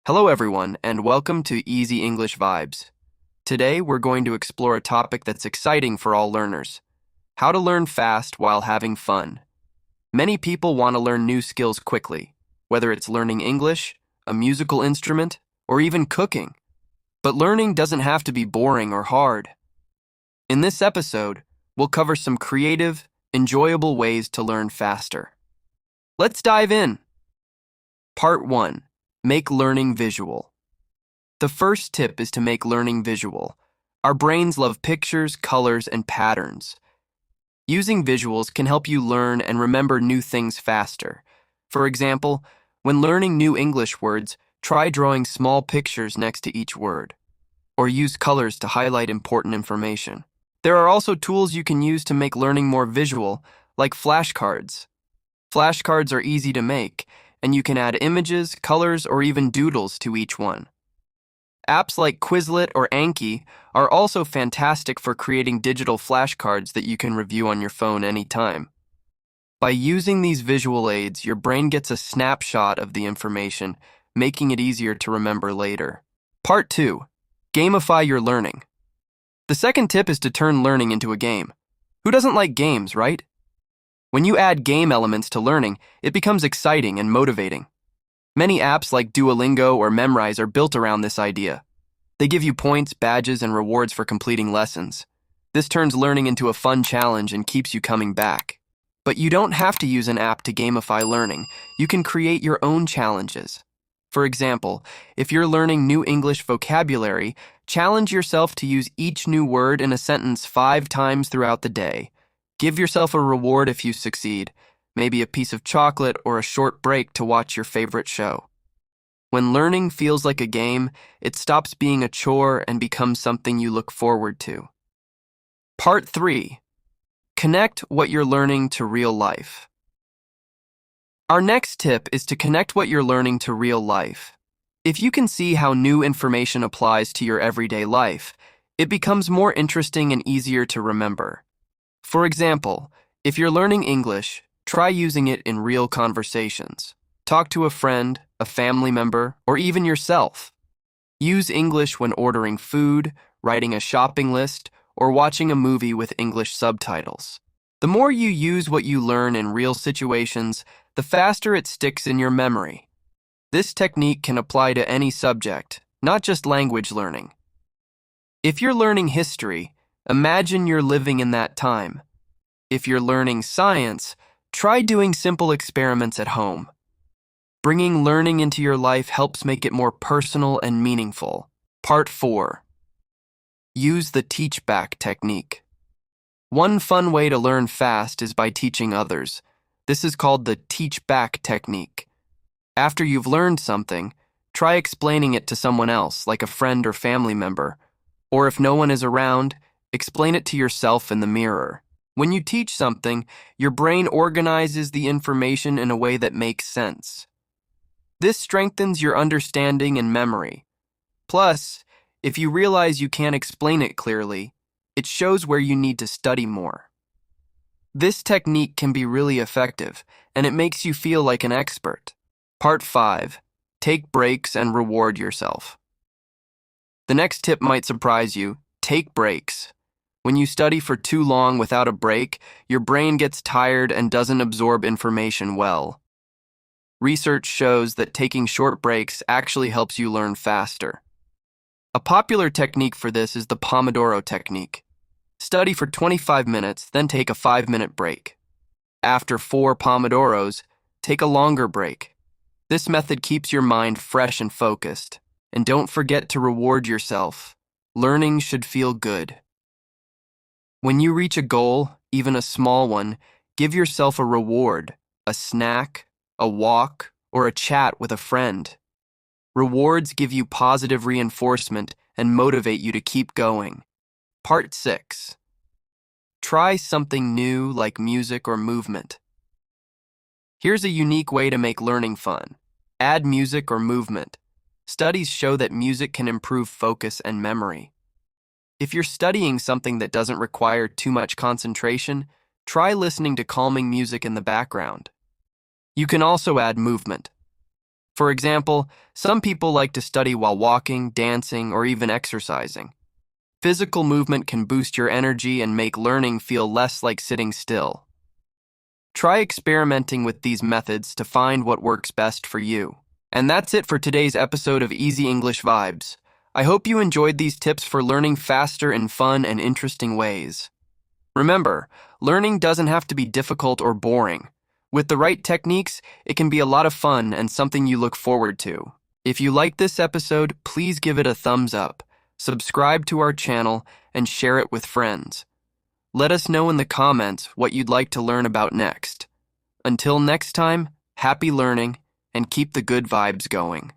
Hello everyone, and welcome to Easy English Vibes. Today we're going to explore a topic that's exciting for all learners: how to learn fast while having fun. Many people want to learn new skills quickly, whether it's learning English, a musical instrument, or even cooking. But learning doesn't have to be boring or hard. In this episode, we'll cover some creative, enjoyable ways to learn faster. Let's dive in. Part 1. Make learning visual. The first tip is to make learning visual. Our brains love pictures, colors, and patterns. Using visuals can help you learn and remember new things faster. For example, when learning new English words, try drawing small pictures next to each word, or use colors to highlight important information. There are also tools you can use to make learning more visual, like flashcards. Flashcards are easy to make, and you can add images, colors, or even doodles to each one. Apps like Quizlet or Anki are also fantastic for creating digital flashcards that you can review on your phone anytime. By using these visual aids, your brain gets a snapshot of the information, making it easier to remember later. Part 2. Gamify your learning. The second tip is to turn learning into a game. Who doesn't like games, right? When you add game elements to learning, it becomes exciting and motivating. Many apps like Duolingo or Memrise are built around this idea. They give you points, badges, and rewards for completing lessons. This turns learning into a fun challenge and keeps you coming back. But you don't have to use an app to gamify learning. You can create your own challenges. For example, if you're learning new English vocabulary, challenge yourself to use each new word in a sentence 5 times throughout the day. Give yourself a reward if you succeed, maybe a piece of chocolate or a short break to watch your favorite show. When learning feels like a game, it stops being a chore and becomes something you look forward to. Part 3. Connect what you're learning to real life. Our next tip is to connect what you're learning to real life. If you can see how new information applies to your everyday life, it becomes more interesting and easier to remember. For example, if you're learning English, try using it in real conversations. Talk to a friend, a family member, or even yourself. Use English when ordering food, writing a shopping list, or watching a movie with English subtitles. The more you use what you learn in real situations, the faster it sticks in your memory. This technique can apply to any subject, not just language learning. If you're learning history, imagine you're living in that time. If you're learning science, try doing simple experiments at home. Bringing learning into your life helps make it more personal and meaningful. Part 4. Use the teach-back technique. One fun way to learn fast is by teaching others. This is called the teach-back technique. After you've learned something, try explaining it to someone else, like a friend or family member. Or if no one is around, explain it to yourself in the mirror. When you teach something, your brain organizes the information in a way that makes sense. This strengthens your understanding and memory. Plus, if you realize you can't explain it clearly, it shows where you need to study more. This technique can be really effective, and it makes you feel like an expert. Part 5. Take breaks and reward yourself. The next tip might surprise you. Take breaks. When you study for too long without a break, your brain gets tired and doesn't absorb information well. Research shows that taking short breaks actually helps you learn faster. A popular technique for this is the Pomodoro technique. Study for 25 minutes, then take a 5-minute break. After 4 Pomodoros, take a longer break. This method keeps your mind fresh and focused. And don't forget to reward yourself. Learning should feel good. When you reach a goal, even a small one, give yourself a reward, a snack, a walk, or a chat with a friend. Rewards give you positive reinforcement and motivate you to keep going. Part 6. Try something new like music or movement. Here's a unique way to make learning fun. Add music or movement. Studies show that music can improve focus and memory. If you're studying something that doesn't require too much concentration, try listening to calming music in the background. You can also add movement. For example, some people like to study while walking, dancing, or even exercising. Physical movement can boost your energy and make learning feel less like sitting still. Try experimenting with these methods to find what works best for you. And that's it for today's episode of Easy English Vibes. I hope you enjoyed these tips for learning faster in fun and interesting ways. Remember, learning doesn't have to be difficult or boring. With the right techniques, it can be a lot of fun and something you look forward to. If you liked this episode, please give it a thumbs up, subscribe to our channel, and share it with friends. Let us know in the comments what you'd like to learn about next. Until next time, happy learning, and keep the good vibes going.